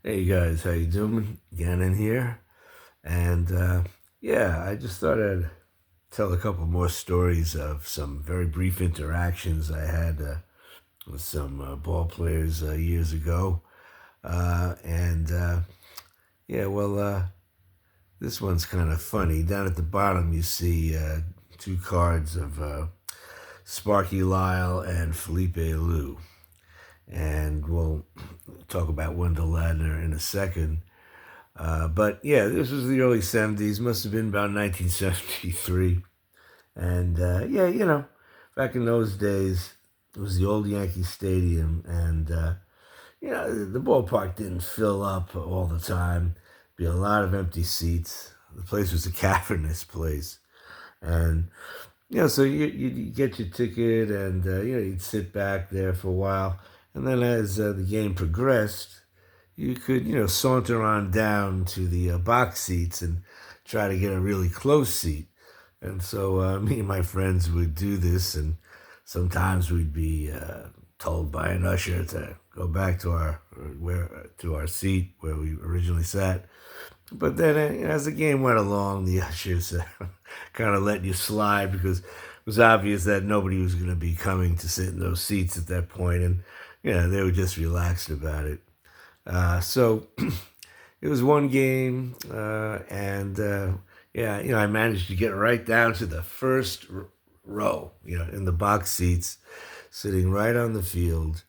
Hey guys, how you doing? Gannon here, and yeah, I just thought I'd tell a couple more stories of some very brief interactions I had with some ball players years ago, and yeah, well, this one's kind of funny. Down at the bottom, you see two cards of Sparky Lyle and Felipe Alou, and we'll talk about Wendell Ladner in a second. But yeah, this was the early 70s, must have been about 1973. And yeah, back in those days, it was the old Yankee Stadium. And, the ballpark didn't fill up all the time. Be a lot of empty seats. The place was a cavernous place. And, so you get your ticket and, you'd sit back there for a while. And then as the game progressed, you could, saunter on down to the box seats and try to get a really close seat. And so me and my friends would do this, and sometimes we'd be told by an usher to go back to our seat where we originally sat. But then, as the game went along, the ushers kind of let you slide because it was obvious that nobody was going to be coming to sit in those seats at that point, and they were just relaxed about it. So it was one game, and yeah, I managed to get right down to the first row, in the box seats, sitting right on the field,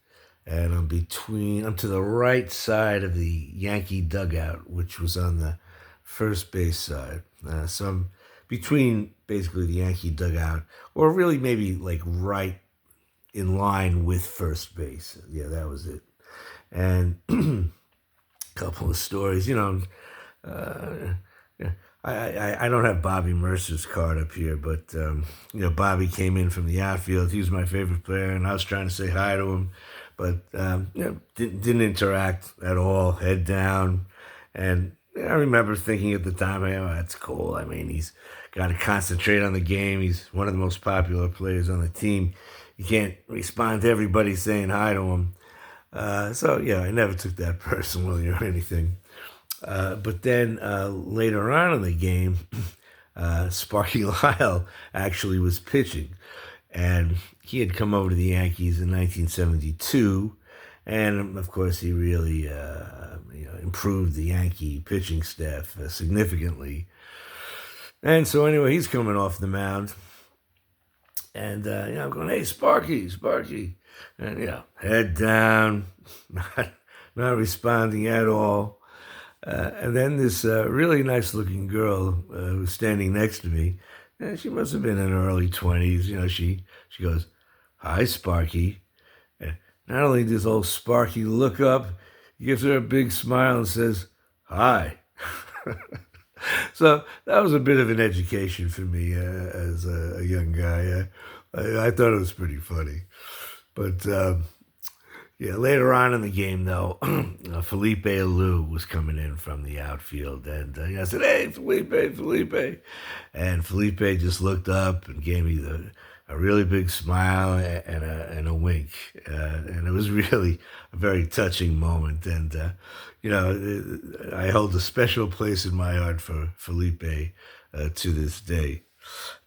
and I'm to the right side of the Yankee dugout, which was on the first base side. So I'm between basically the Yankee dugout, or really maybe like right in line with first base. Yeah, that was it. And couple of stories. Uh, yeah, I don't have Bobby Mercer's card up here, but Bobby came in from the outfield. He was my favorite player, and I was trying to say hi to him, but didn't interact at all. Head down, and I remember thinking at the time, oh, that's cool. I mean, he's got to concentrate on the game. He's one of the most popular players on the team. You can't respond to everybody saying hi to him. So yeah, I never took that personally or anything. But then later on in the game, Sparky Lyle actually was pitching, and he had come over to the Yankees in 1972, and of course he really improved the Yankee pitching staff significantly. And so anyway, he's coming off the mound, and I'm going, "Hey, Sparky, Sparky," and head down, not responding at all. And then this really nice looking girl who was standing next to me, and she must have been in her early 20s. She goes, "Hi, Sparky." And not only does old Sparky look up, he gives her a big smile and says, "Hi." So that was a bit of an education for me as a young guy. I thought it was pretty funny. But yeah, later on in the game, though, Felipe Alou was coming in from the outfield, and I said, "Hey, Felipe, Felipe," and Felipe just looked up and gave me a really big smile and a wink, and it was really a very touching moment, and I hold a special place in my heart for Felipe to this day.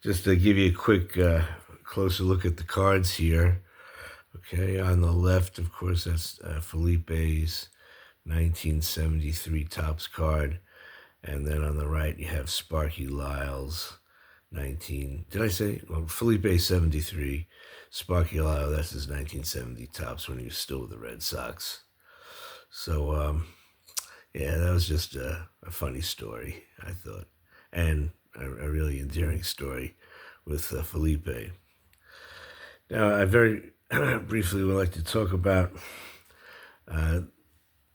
Just to give you a quick closer look at the cards here. Okay, on the left, of course, that's Felipe's 1973 Topps card. And then on the right, you have Sparky Lyle's 19. Did I say? Well, Felipe 73. Sparky Lyle, that's his 1970 Topps when he was still with the Red Sox. So, yeah, that was just a funny story, I thought. And a really endearing story with Felipe. Now, I very briefly would like to talk about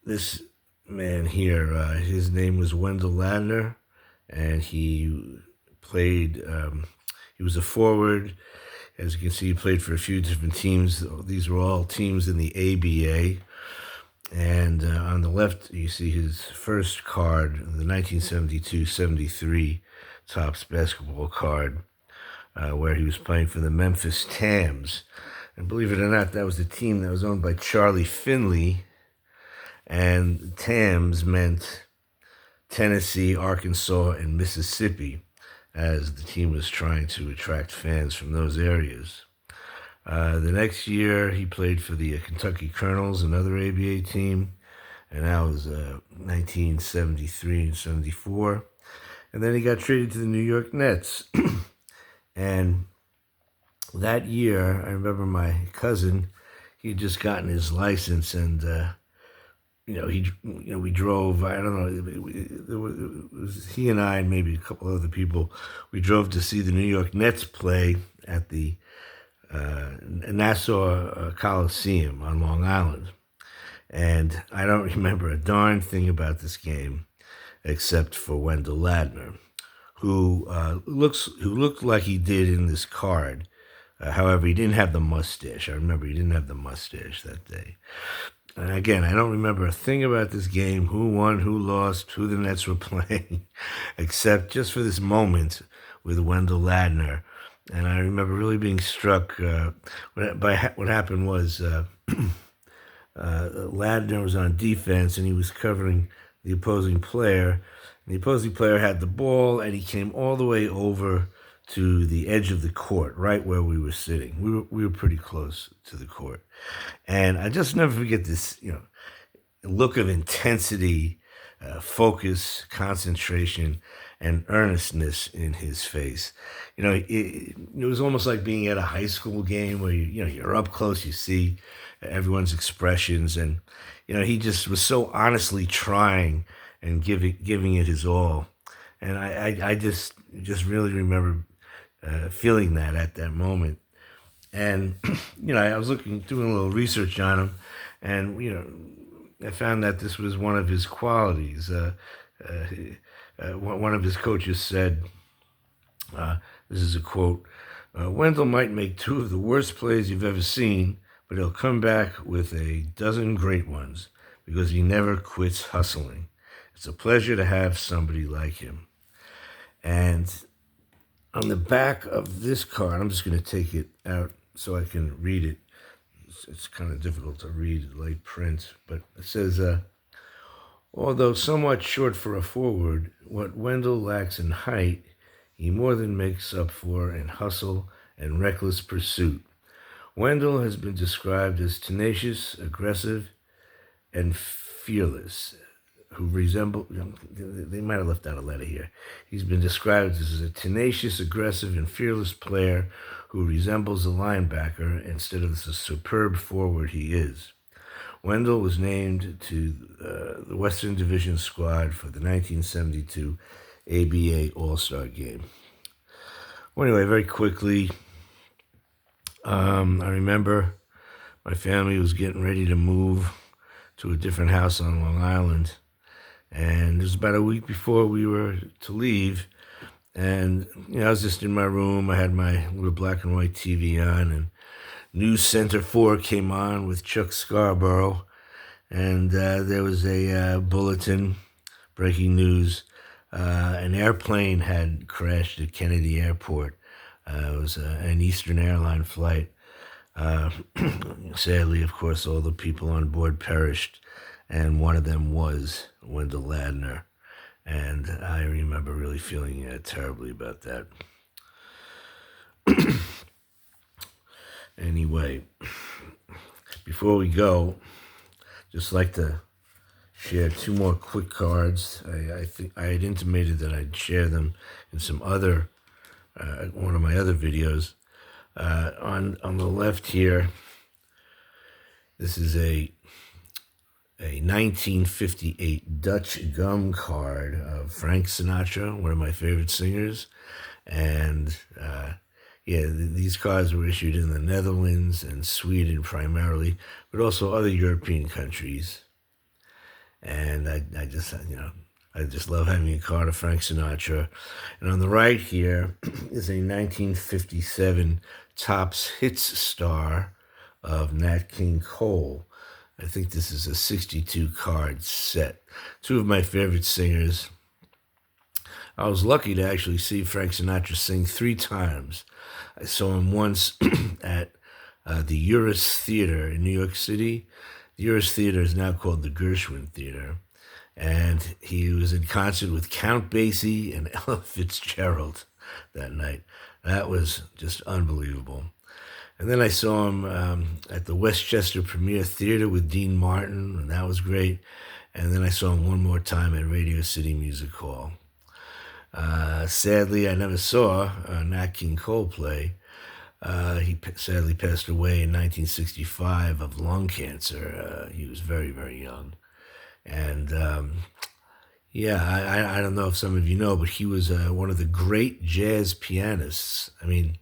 this man here. His name was Wendell Ladner, and he played, he was a forward. As you can see, he played for a few different teams. These were all teams in the ABA. And on the left, you see his first card, the 1972-73 Topps basketball card, where he was playing for the Memphis Tams. And believe it or not, that was the team that was owned by Charlie Finley. And TAMS meant Tennessee, Arkansas, and Mississippi, as the team was trying to attract fans from those areas. The next year, he played for the Kentucky Colonels, another ABA team, and that was 1973 and 74. And then he got traded to the New York Nets. And that year, I remember my cousin, he had just gotten his license, and we drove. I don't know. It was he and I and maybe a couple other people. We drove to see the New York Nets play at the Nassau Coliseum on Long Island, and I don't remember a darn thing about this game except for Wendell Ladner, who looked like he did in this card. However, he didn't have the mustache. I remember he didn't have the mustache that day. And again, I don't remember a thing about this game, who won, who lost, who the Nets were playing, except just for this moment with Wendell Ladner. And I remember really being struck by what happened was Ladner was on defense and he was covering the opposing player. And the opposing player had the ball and he came all the way over to the edge of the court, right where we were sitting. We were pretty close to the court. And I just never forget this, look of intensity, focus, concentration, and earnestness in his face. It was almost like being at a high school game where you're up close, you see everyone's expressions, and he just was so honestly trying and giving it his all. And I just really remember feeling that at that moment. And I was doing a little research on him, and I found that this was one of his qualities. One of his coaches said, this is a quote, Wendell might make two of the worst plays you've ever seen, but he'll come back with a dozen great ones because he never quits hustling. It's a pleasure to have somebody like him. And on the back of this card, I'm just going to take it out so I can read it. It's kind of difficult to read light print, but it says, although somewhat short for a forward, what Wendell lacks in height, he more than makes up for in hustle and reckless pursuit. Wendell has been described as tenacious, aggressive, and fearless, who resemble, they might have left out a letter here. He's been described as a tenacious, aggressive, and fearless player who resembles a linebacker instead of the superb forward he is. Wendell was named to the Western Division squad for the 1972 ABA All-Star Game. Well, anyway, very quickly, I remember my family was getting ready to move to a different house on Long Island. And it was about a week before we were to leave. And, I was just in my room. I had my little black and white TV on, and News Center 4 came on with Chuck Scarborough. And there was a bulletin, breaking news. An airplane had crashed at Kennedy Airport. It was an Eastern airline flight. Sadly, of course, all the people on board perished. And one of them was Wendell Ladner. And I remember really feeling terribly about that. Anyway, before we go, just like to share two more quick cards. I think I had intimated that I'd share them in some other, one of my other videos. On the left here, this is a 1958 Dutch gum card of Frank Sinatra, one of my favorite singers. And these cards were issued in the Netherlands and Sweden primarily, but also other European countries. And I just love having a card of Frank Sinatra. And on the right here is a 1957 Topps Hits star of Nat King Cole. I think this is a 62 card set. Two of my favorite singers. I was lucky to actually see Frank Sinatra sing 3 times. I saw him once at the Uris Theater in New York City, The Urs Theater is now called the Gershwin Theater. And he was in concert with Count Basie and Ella Fitzgerald that night. That was just unbelievable. And then I saw him at the Westchester Premier Theater with Dean Martin, and that was great. And then I saw him one more time at Radio City Music Hall. Sadly, I never saw Nat King Cole play. He sadly passed away in 1965 of lung cancer. He was very, very young. And yeah, I don't know if some of you know, but he was one of the great jazz pianists. I mean,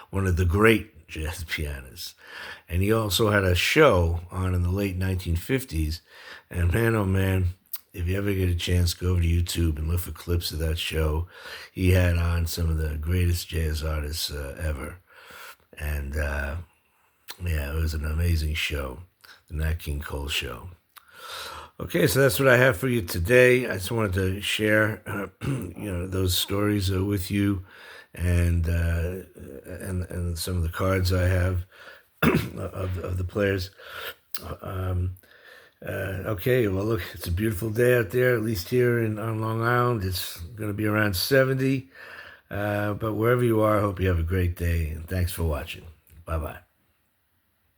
one of the great jazz pianists. And he also had a show on in the late 1950s. And man, oh man, if you ever get a chance, go over to YouTube and look for clips of that show. He had on some of the greatest jazz artists ever. And yeah, it was an amazing show, the Nat King Cole Show. Okay, so that's what I have for you today. I just wanted to share, those stories with you, and some of the cards I have of the players. Okay, well, look, it's a beautiful day out there. At least here on Long Island, it's going to be around 70. But wherever you are, I hope you have a great day, and thanks for watching. Bye bye.